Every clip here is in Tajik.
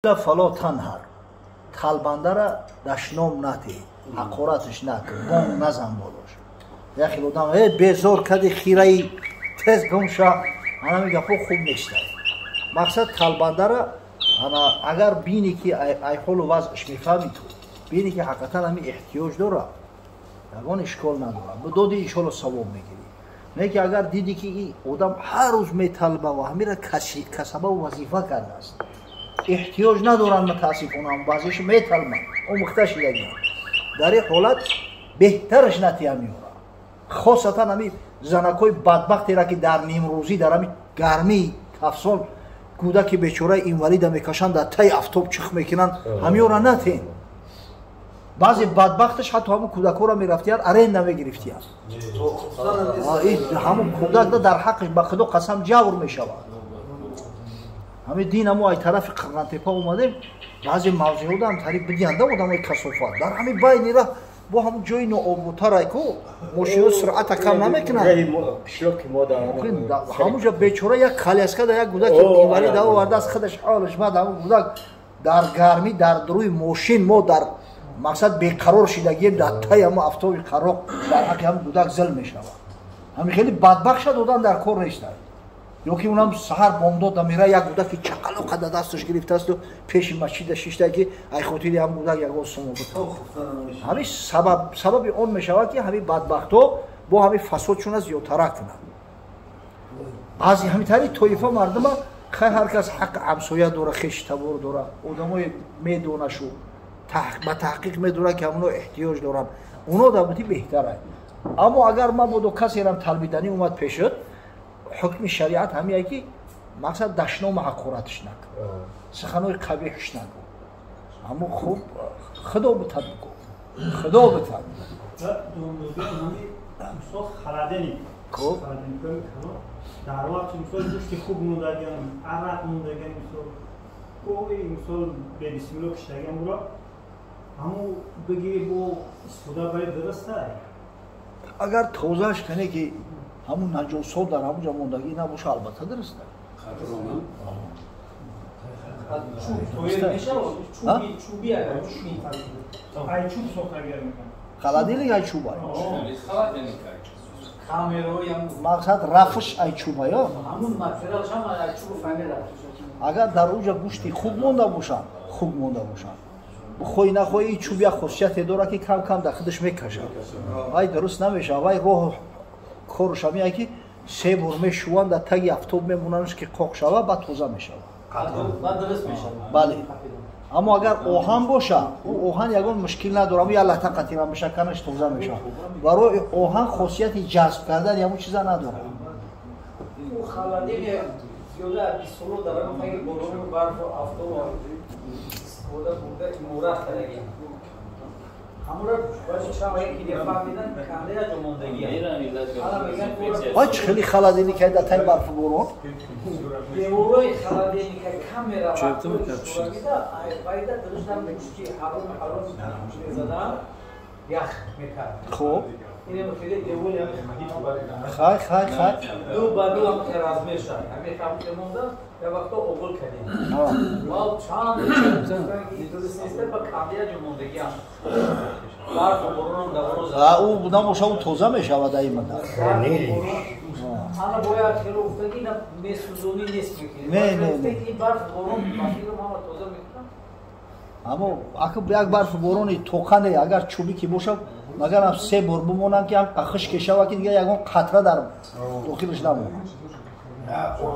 فلا تنهر طالبنده را دشنام نتی حقارتش نکن بانگ نزن بالاش یکی بودم بیزار کدی خیره تز گمشا انا میگه خوب نیست مقصد طالبنده را اگر بینی که ای حال و وضعش میفهمی تو بینی که حقیقتا همین احتیاج داره یگان اشکال نداره به دو دی اشکال ثواب میگیری نه که اگر دیدی که این آدم هر روز میطلبه و همین را کسبه و وظیفه کرده است احتیاج ندارن متاسفانه بعضیش میطلبن اون مختش لگن در این حالت بهترش نتیه میاره خاصتا همین زنکای بدبختی را که در نیم روزی در همین گرمی تفصیل کودک بیچاره اینوالید میکشن در تای افتاب چخ میکنن همین را نتین بعضی بدبختش حتی همون کودک را میرفتیان ارین نمیگرفتیان همون کودک در حقش به خدا قسم جور میشود همین دین همون ای طرف قرنطپه اومده بعضی موضوع هم طریق بدینده بودم ای کسافت در همین بینی را با همون جای نوآبوتر ای که ماشین سرعت کم نمیکنن همونجا بیچاره یک کالیسکا در یک کودک اینوالید آورده از خودش حالش بعد همون کودک در گرمی در دروی ماشین ما در مقصد بیقرار شدگیم در تای همون افتاب قرار در حق همون کودک ظلم میشود همین خیلی بدبخت شد دادن در کار نیست یا که اونم سحر بامداد میره یک کودک چقلو قد دستش گرفته است و پیش مسجد شیشته که ای خاطری هم کودک یک سومو بود همین سبب اون میشود که همین بدبختا با همین فسادشون از زیادتر کنن از همین طریق طایفه مردم خیر هر کس حق همسایه داره خش تبار داره آدمای میدونه شو با تحقیق میدونه که همونو احتیاج دارن اونا دبتی بهتره اما اگر ما بود کسی رم طلبیدنی اومد پیشت حکم شریعت همیه که مقصد دشنام حقارتش نکن سخنوی قبیحش نکن اما خوب خدا بتد بکن خدا بتد مثال خلدنی در وقت مثال گوشت خوب موندگن عرق موندگن مثال کوی مثال به بسم الله کشتگن برا همون بگی با استفاده باید درسته اگر توضیحش کنه که همون نجاسات در همونجا موندگی نباشه البته درسته چوبی اگر ای چوب سوختگیر میکنه خلدیلی ای چوب مقصد رفش ای چوب یا همون ماتریالش هم ای چوب فهمیده اگر در اونجا گوشتی خوب مونده باشن بخوی نخوی این چوب یک خاصیت داره که کم کم در خودش میکشه وای درست نمیشه وای راه کارش همیه که سه بار میشوند در تگ افتاب میموننش که قاق شود بعد توزه میشه بعد درست میشه بله اما اگر اوهن باشه او اوهن یگان مشکل نداره اما الله تا قطعی من بشه کنش توزه میشه برای اوهن خاصیت جذب کردن یا چیزا نداره او خلدی زیاده بیسولو داره میگه بارون برف و افتاب استفاده بوده امورات کردگی همون را باید شما یکی دفعه میدن کامله جموندگی وای خیلی خلدینی که در تای برف بارون دیوروی خلدینی که کاملا چرته میکرد باید درست هم گوشتی حرام میزدن یخ میکرد خوب اینه مخیلی دیوروی هم خای دو با دو هم تراز میشن همین خواهد که مونده یه وقتا اوگل کردیم و چند درست نیسته با کامله جموندگی هم برف و برون دورو او بودم باشه او توزه میشود ای مدر انا باید خیلی افتادی نه میسوزونی نیست میکنی نه این برف برون ماشین رو ما توزه میکنم اما اگه یک برف بارونی توخنه اگر چوبی که باشه مگر هم سه بار بمونن که هم قخش کشه و که دیگه یکون قطره در داخلش نمونه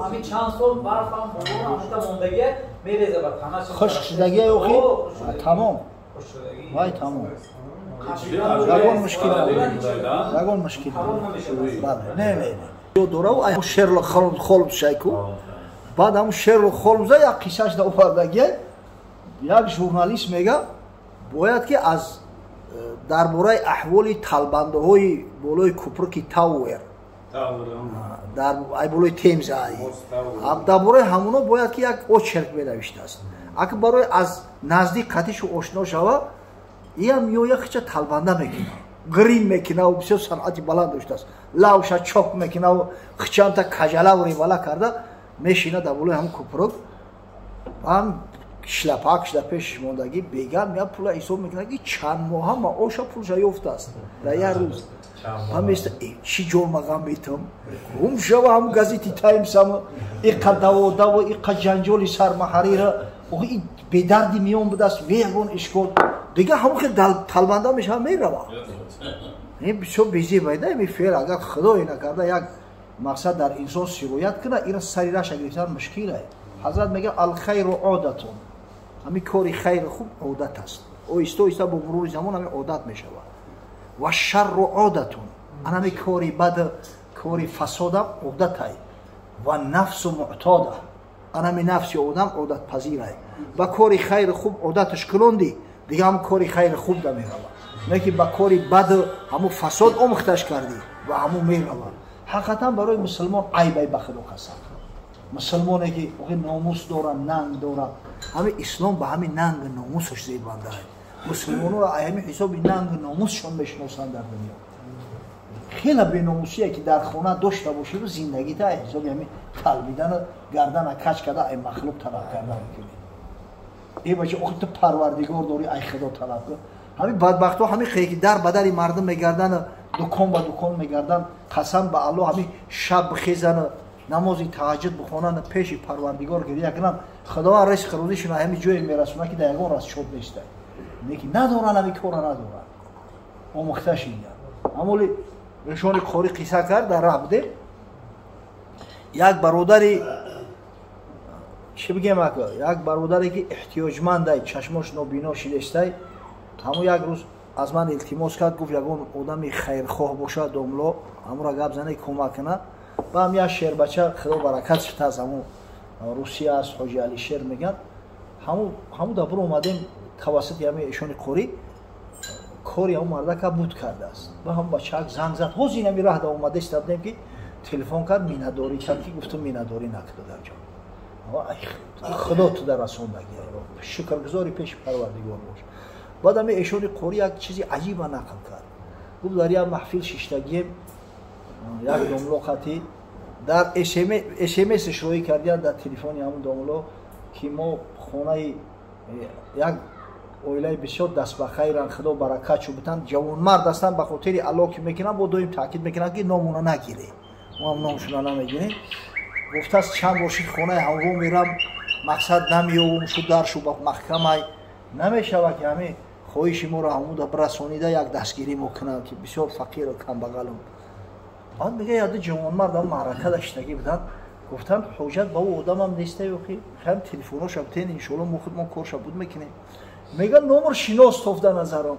همین چند سال برف هم برون همونتا موندگیه میریزه بر تنش خشک شدگی اوخی تمام وای تمام یگون مشکل نه دوره و ای شرلوک هولمز شایکو بعد همون شرلوک هولمز یک قصهش در اوردگیه یک ژورنالیست میگه باید که از درباره احوال طلبنده های بالای کوپرک تاور در بالای تیمز درباره همونا باید که یک اوچرک بنوشته است اگه برای از نزدیک قطعش آشنا شوه این هم یک چه طلبنده میکنه گرین میکنه و بسیار صنعتی بلند داشته است لاوش چاپ میکنه و خچان تا کجاله و ریواله کرده میشینه در بالای هم کوپرک هم шляпаеш мондагӣ бегам я пула ҳисоб мекунад ки чанд моҳа маоша пулша ёфтааст дар як рӯз ҳаместа чӣ ҷомаға метам гум шава ҳам газети таймсам иқа даводаву иқа ҷанҷоли сармаҳарира бедарди миён будааст вегон ишкол дига ҳамон ки талбанда мешава мерава бисёр безебайда ими феъл агар худое накарда як мақсад дар инсон сироят кунад ира сари раша гирифтан мушкил аст ҳазрат мегӯяд алхайру одатун ҳамин кори хайри хуб одат аст оҳиста оҳиста бо мурури замон ҳамин одат мешавад ва шарру одатун ҳамин кори бад кори фасодам одатай ва нафсу муътода ҳамин нафси одам одатпазирай ба кори хайри хуб одаташ кунонди дига ҳам кори хайри хуб да мерава не ки ба кори бад ҳамун фасод омӯхташ кардӣ ва ҳамун мерава ҳақиқатан барои мусулмон айбай ба худо қасам мусулмоне ки номус дора нанг дора ҳамин ислом ба ҳамин нангу номусаш зебанда мусулмонро ҳамин ҳисоби нангу номусшон мешиносанд дар дунё хела беномусие ки дар хона дошта бошиду зиндагита ҳисоби ҳамин талбидана гардана кач карда ай махлуқ талаб карда мекунӣ бача охи ту парвардигор дори ай худо талаб кун ҳамин бадбахтҳо ҳамин хеле ки дар ба дари мардум мегардана дукон ба дукон мегардан қасам ба аллоҳ ҳамин шаб бихезана намози таҳаҷҷуд бихонанд пеши парвардигор гирия кунанд худованд ризқи рӯзишона ҳамин ҷое мерасонад ки дар ягон раз шод нестад неки надоранд ҳамин кора надоранд омӯхта шиданд амоли нишони қори қисса кард дар раҳ будем як бародари чӣ бигем ака як бародаре ки эҳтиёҷмандай чашмош нобино шидестай ҳамун як рӯз аз ман илтимос кард гуфт ягон одами хайрхоҳ бошад домло ҳамура гап зане кӯмак кунад ба ҳам як шербача худо баракат шуда аз ҳамун русия аст ҳоҷи алишер мегӯяд ҳамун дабур омадем тавассути ҳамин эшони қори кори ҳамун мардака буд кардааст ба ҳамун бачаак занг зад ҳозин ҳамин раҳ да омадаст дабдем ки телефон кард миннатдорӣ кард ки гуфту миннатдорӣ накарда дарҷон худо туда расондагӣ шукргузори пеши парвардигор бош баъд ҳамин эшони қори як чизи аҷиба нақл кард гуфт дар як маҳфил шиштагием як домло хати дар смсш роӣ кардиям дар телефони ҳамун домло ки мо хонаи як оилаи бисёр дастбахайран худо баракат шуд бутан ҷавонмард ҳастанд ба хотири алло ки мекунанд бо доим таъкид мекунанд ки номуна нагирӣ мо ҳам номшуна намегирем гуфтааст чанд бошид хонаи ҳаво мерам мақсад намеёвум шу даршу ба маҳкамай намешавад ки ҳамин хоҳиши моро ҳамуда бирасонида як дастгирӣ мо кунанд ки бисёр фақиру камбағалум баъд мега яду ҷавонмард ҳам маърака даштагӣ буданд гуфтанд ҳоҷат ба ӯ одамам нестай охи хам телефоноша бутен иншоалло мо худмон корша буд мекунем мега номр шинос тофта назарам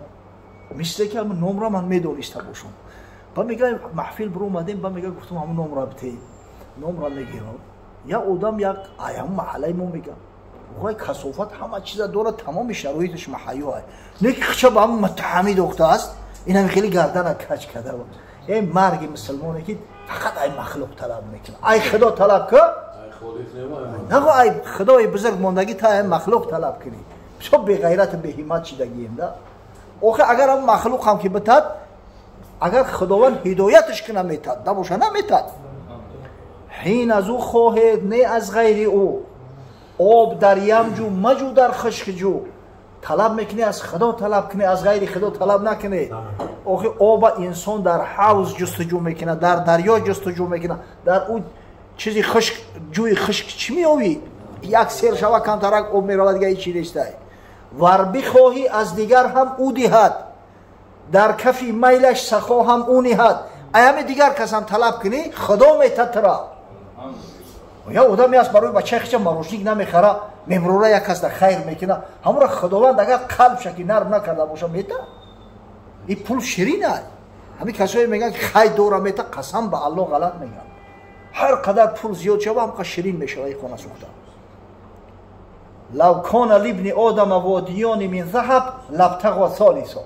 мисле ки ҳамин номра ман медониста бошам ба мега маҳфил биро омадем ба мега гуфтам ҳамин номра бутен номра мегирам я одам як аям маҳаллаи мо мегам ой касофат ҳама чиза дорад тамоми шароиташ маҳайёа неки хича ба ҳамин муттаҳамӣ дохтааст ин ҳамин хеле гардана кач карда марги мусулмоне ки фақат ай махлуқ талаб мекунад ай худо талаб кун наго ай худои бузург мондагӣ та ай махлуқ талаб кунӣ бисёр беғайрату беҳиммат шидагием да охир агар ҳам махлуқ ҳам ки битад агар худованд ҳидояташ куна метад набоша наметад ҳин аз ӯ хоҳед не аз ғайри ӯ об дар ям ҷӯ маҷӯ дар хушк ҷӯ талаб мекунӣ аз худо талаб кунӣ аз ғайри худо талаб накунӣ охи оба инсон дар ҳавз ҷустуҷӯ мекунад дар дарьё ҷустуҷӯ мекунад дар ӯ чизи хушк ҷӯи хушк чӣ меёвӣ як сер шава камтарак об меравад дига ҳичи нестай вар бихоҳӣ аз дигар ҳам ӯ диҳад дар кафи майлаш сахо ҳам ӯ ниҳад ай ҳамин дигар кас ҳам талаб кунӣ худо метад тура я одаме аст барои бачаи хича марожник намехара мемрора як кас да хайр мекунад ҳамура худованд агар қалбша ки нарм накарда боша мета ин пул ширин аст ҳамин касое мегӯянд ки хай дора мета қасам ба аллоҳ ғалат мегӯянд ҳар қадар пул зиёд шава ҳамқа ширин мешава ин хона сӯхта лав кона либни одама водиёни мин заҳаб лабтағо солисо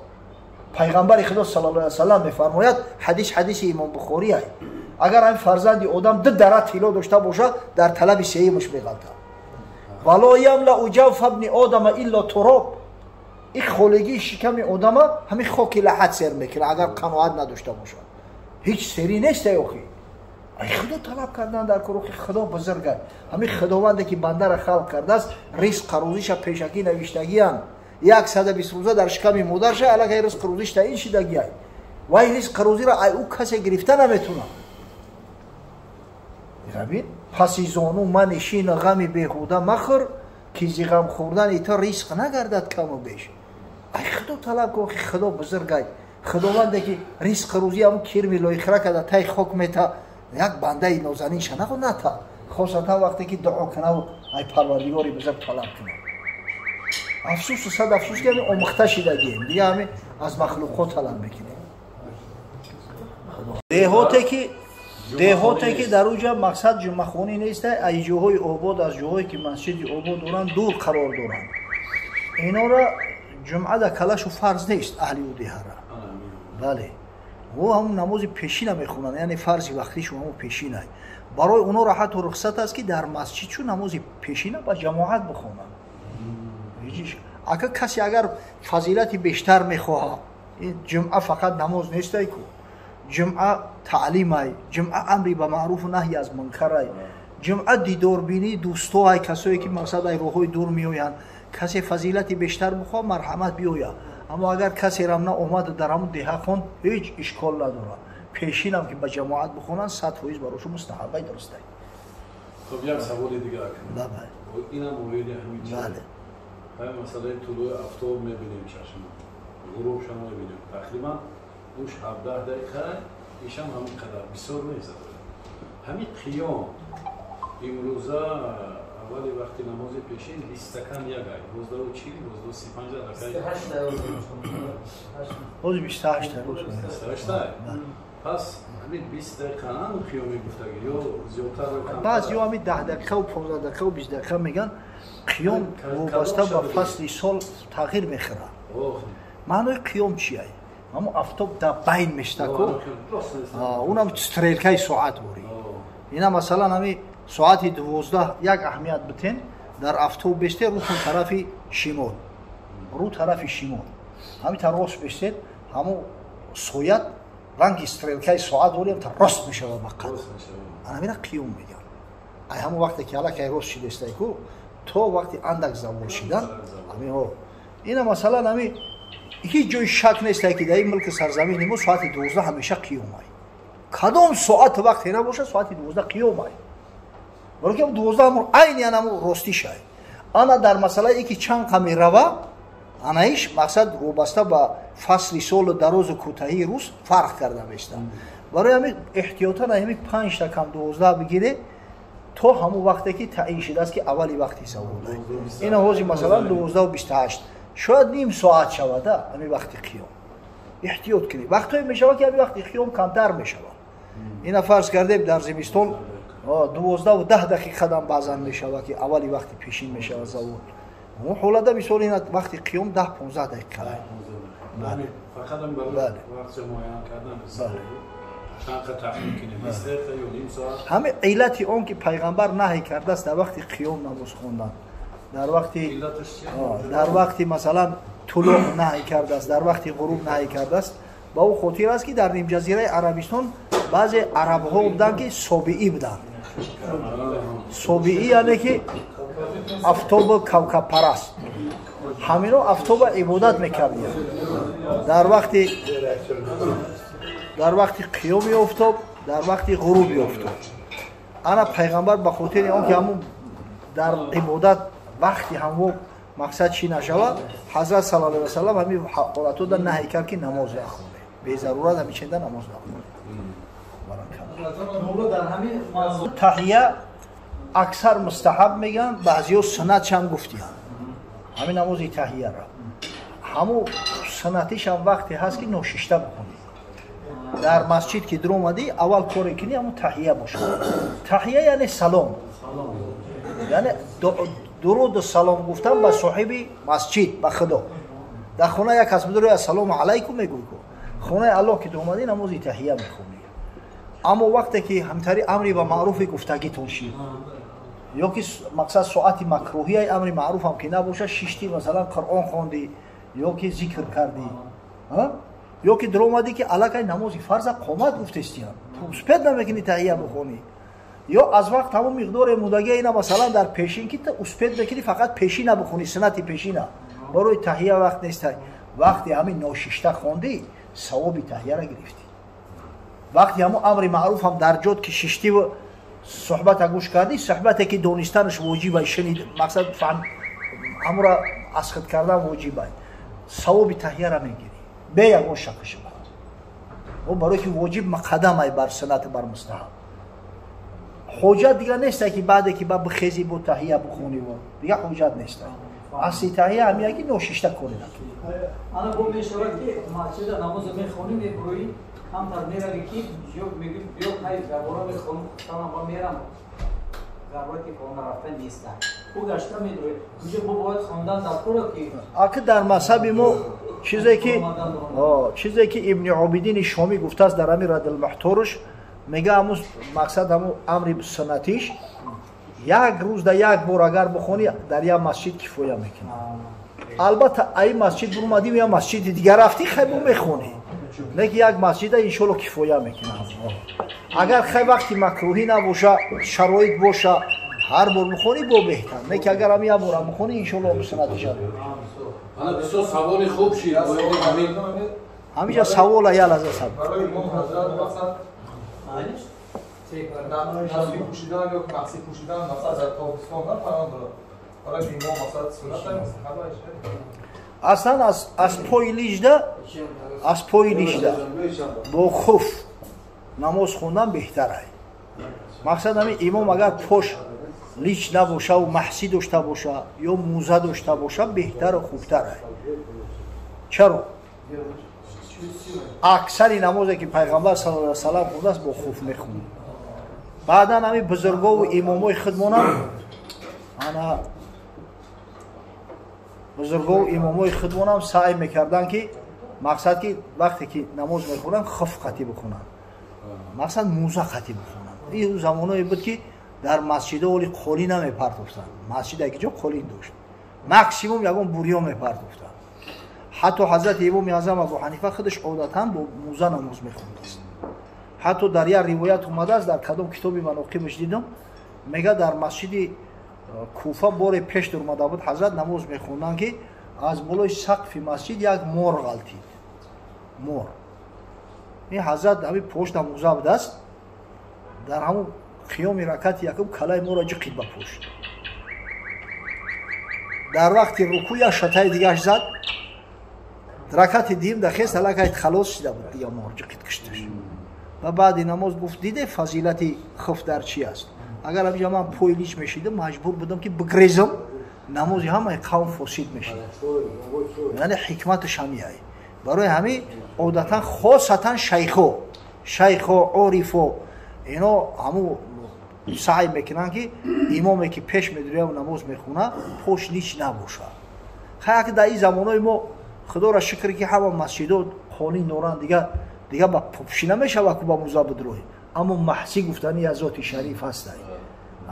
пайғамбари худо саллаллоҳу алайҳи васалам мефармояд ҳадиси имом бухорӣ аст агар ҳамин фарзанди одам ду дара тилло дошта бошад дар талаби сеюмаш меғалтад вало ямлау ҷавфа бни одама илло туроб ин холигии шиками одама ҳамин хоки лаҳад сер мекунад агар қаноат надошта бошад ҳеҷ сери нестай охи ай худо талаб кардан дар кӯрухи худо бузург аст ҳамин худованде ки бандаро халқ кардааст ризқ рӯзиша пешакӣ навиштагиянд 120 рӯза дар шиками модарша аллакай ризқ рӯзиш таъин шидагиай вай ризқ рӯзиро ай ӯ касе гирифта наметунад бинабин паси зону манишин ғами беҳуда махӯр ки зи ғам хӯрдани то ризқ нагардад каму беш ай худо талаб кӯ ки худо бузург ай худованде ки ризқ рӯзи ҳамун кирми лоихра када тай хок мета як бандаи нозанинша нахо ната хосатан вақте ки дуо кунаву ай парвардигори бузург талаб кунад афсусу сад афсус ки ҳамин омӯхта шидагием дига ҳамин аз махлуқот талаб мекунем деҳоте ки дар уҷа мақсад ҷумъахонӣ нест ай ҷоҳои обод аз ҷоҳое ки масҷиди обод доранд дур қарор доранд инора ҷумъа дар калашу фарз нест аҳли ӯ деҳара бале ӯ ҳамун намози пешина мехонанд яъне фарзи вақтишу ҳамун пешина барои онҳоро ҳатто рухсат аст ки дар масҷидшу намози пешина ба ҷамоат бихонанд касе агар фазилати бештар мехоҳад ҷумъа фақат намоз нестай ку ҷумъа таълимай ҷумъа амри ба маъруфу наҳyi аз мункарай ҷумъа дидорбинии дӯстоай касое ки мақсад ай роҳҳои дур меоянд касе фазилати бештар бихоҳ марҳамат биёя аммо агар касерам на омаду дар ҳамун деҳа хонд ҳеҷ ишкол надорад пешинам ки ба ҷамоат бихонанд 100% барошу мустаҳабай дурустай خب یک سوال دیگه کنم اینم مورد همین بله مثلا طلوع آفتاب میبینیم چشم غروب شما میبینیم تقریبا اوش 17 دقیقه ایشم همین قدر بسیار نیست همین قیام امروزه اولی وقتی نماز پیشین 20 کم یک ای 12:40 12:35 دقیقه 28 روز 28 پس همین 20 دقیقه هم قیامی گفتگی یا زیادتر رو کم بعضی ها همین 10 دقیقه و 15 دقیقه و 20 دقیقه میگن قیام وابسته با فصل سال تغییر میخوره معنای قیام چیه؟ همون آفتاب در بین میشته کو اونم استریلکای ساعت بوری اینا مثلا همین ساعت 12 یک اهمیت بتین در آفتاب بشته رو طرف شمال همین طرف بشته همون سویت رنگ استریلکای ساعت بوری هم راست میشه و بقید انا میرا قیام میگن ای همون وقتی که حالا که راست شده استه کو تو وقتی اندک زوال شدن همین ها اینا مثلا همین هیچ جای شک نیست که در این ملک سرزمین ما ساعت 12 همیشه قیام ای کدام ساعت وقتی نباشه ساعت 12 قیام ای برای که 12 همون عین یعنی همون راستی شای انا در مسئله ای که چند قمی روا انایش مقصد وابسته با فصل سال دراز و کوتاهی روز فرق کرده میشتن برای همین احتیاطاً همین 5 تا کم 12 بگیره تو همون وقتی که تعیین شده است که اولی وقتی سوال این هوزی مثلا 12:28 شاید نیم ساعت شود همین وقتی قیام احتیاط کنی وقتی میشود که همین وقتی قیام کمتر میشود اینا فرض کردیم در زمستان 12:10 دقیقه قدم بعضن میشود که اولی وقتی پیشین میشود زوال اون حالت مثلا این وقتی قیام 10-15 دقیقه فقط هم برای وقت معین کردن همه علت اون که پیغمبر نهی کرده است در وقتی قیام نماز خواندن در وقتی مثلا طلوع نهی کرده است در وقتی غروب نهی کرده است با او خاطر است که در نیم جزیره عربستان بعضی عرب ها بودن که صابئی بودن صابئی یعنی که آفتاب کوکب پرست همینا آفتاب عبادت میکردن در وقتی قیام آفتاب در وقتی غروب آفتاب انا پیغمبر به خاطر اون که همون در عبادت وقتی همون مقصد چی نشود حضرت صلی الله علیه و سلم همین حالاتو در نهی کرد که نماز نخونه به ضرورت همین چنده نماز نخونه در همین تحیه اکثر مستحب میگن بعضی‌ها سنت هم گفتیان همین نماز تحیه را همون سنتیش هم وقتی هست که نوشیشته بخونی در مسجد که در اومدی اول کاری کنی همون تحیه باشه تحیه یعنی سلام یعنی درود و سلام گفتن به صاحب مسجد به خدا در خونه یک کس بدروی السلام علیکم میگوی خونه الله که در اومدی نماز تحیه میخونی اما وقتی که همتری امری به معروف گفتگی تونشید یا که مقصد ساعت مکروهی ای امر معروف هم که نباشه شیشتی مثلا قرآن خواندی یا که ذکر کردی ё ки дромади ки аллакай намози фарза қомат гуфтестиям успед намекунӣ таҳия бухонӣ ё аз вақт ҳамон миқдоре мудагия ина масалан дар пешин ки успед мекунӣ фақат пешина бухонӣ суннати пешина барои таҳия вақт нестай вақти ҳамин ношишта хондӣ савоби таҳияра гирифтӣ вақти ҳамон амри маъруфам дар ҷод ки шиштиву суҳбата гӯш кардӣ суҳбате ки донистанаш воҷибай шунид мақсад фаҳм ҳамура асхат кардан воҷибай савоби таҳияра мегирӣ бе ягон шаку шуба барое ки воҷиб мақадамай бар суннати бар мустаҳаб ҳоҷат дигар нестай ки баъде ки ба бихезӣ бо таҳия бухонӣ дигар ҳоҷат нестай асли таҳия ҳамия ки ношишта коре накунӣ ана бо мешавад ки масҷида намоза мехонӣ мебурӯӣ камтар меравӣ ки мегӯ биё кай габора мехонам хустана ба мерам зарурати хона рафта неста ӯ гашта медурӯӣ инҷо бо бояд хондан дар кора ки аки дар мазҳаби мо чизе ки ибни обидини шомӣ гуфтааст дар ҳами радилмуҳторуш мега ҳаму мақсад ҳаму амри суннатиш як рӯзда як бор агар бухонӣ дар як масҷид кифоя мекунад албатта аи масҷид бурмадӣ я масҷиди дигар рафтӣ хайбу мехонӣ леки як масҷида иншоалло кифоя мекунад агар хай вақти макрӯҳӣ набоша шароит боша ҳар бор бухонӣ бо беҳтар леки агар ҳам як бора бухонӣ иншоалло суннатиша ана бисёр саволи хуб шид ҳамиҷа савола як лаҳза сабр насли пӯшидан ё мақси пӯшидан масалан дар тобистон на паён дорад ҳола бимо масалан суннат аслан аз пои лижда бо хуф намоз хондан беҳтарай мақсад ҳамин имом агар пош лич набошаву маҳсӣ дошта боша ё мӯза дошта боша беҳтару хубтарай чаро аксари намозе ки пайғамбар саллаллоҳу алайҳи ва саллам худааст бо хуф мехонад баъдан ҳамин бузургову имомои худмонам ана бузургову имомои худмонам саъй мекардан ки мақсад ки вақте ки намоз мехонанд хуф қатӣ бихонанд мақсад мӯза қатӣ бихонанд ин замоное буд ки дар масҷида оли қолӣ намепартофтанд масҷид якиҷо қолин дошт максимум ягон бурьё мепартофтанд ҳатто ҳазрати имоми аъзам абу ҳанифа худаш одатан бо мӯза намоз мехондааст ҳатто дар як ривоят омадааст дар кадом китоби маноқибаш дидам мега дар масҷиди куфа боре пеш омада буд ҳазрат намоз мехонданд ки аз болои сақфи масҷид як мор ғалтид мор ин ҳазрат ҳамин пошта мӯза будааст дар ҳамун қиёми ракати якум калаи мора ҷиқид ба пошт дар вақти рукӯ як шатаи дигаш зад ракати дим дахест аллакай халос шида буд дигар мор ҷиқид кишташ ва баъди намоз гуфт диде фазилати хуф дар чи аст агар ҳамиҷа ман пои лич мешидам маҷбур будам ки бигрезам намози ҳамаи қавм фосид мешид яъне ҳикматаш ҳамияй барои ҳамин одатан хосатан шайхо орифо ино ҳаму саъй мекунанд ки имоме ки пеш медуряв намоз мехона пош лич набоша хаяки дар ин замонои мо худора шукр ки ҳама масҷидо қонин доранд дигар ба пӯшина мешавад ку ба мӯза бидроҳӣ аммо маҳсӣ гуфтани аз зоти шариф ҳастай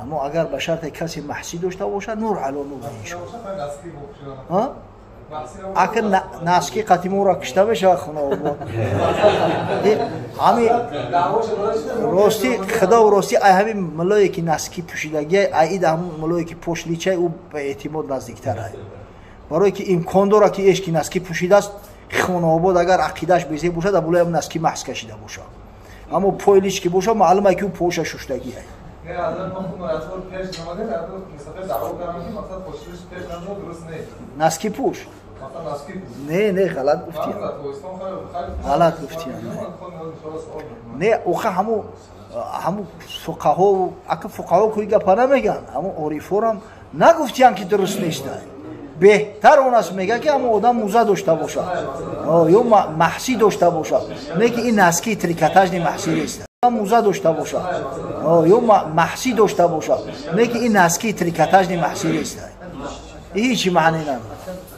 аммо агар ба шарте касе маҳсӣ дошта боша нур ало нур иншоалло ака наски қатимора кишта мешавад хунобод ҳамин рости худо рости ай ҳамин мулое ки наски пӯшидагиай аид ҳамун мулое ки пош личай ӯ ба эътимод наздиктарай барое ки имкон дорад ки эш ки наски пӯшидааст хунобод агар ақидаш безе бошад абулои ҳам наски маҳз кашида боша аммо пои лич ки боша маълумай ки ӯ поша шуштагиай наски пӯш не ғалат гуфтиям ғалат гуфтиям не оха ҳаму фуқаҳо ака фуқаҳо кӯи гапа намеган ҳаму орифорам нагуфтиян ки дуруст нестай беҳтар он аст мега ки ҳаму одам мӯза дошта боша ё маҳсӣ дошта боша не ки ин наски трикотажни маҳсӣ нест мӯза дошта боша ё маҳсӣ дошта боша не ки ин наски трикотажни маҳсӣ нест ҳеҷ маъне надорад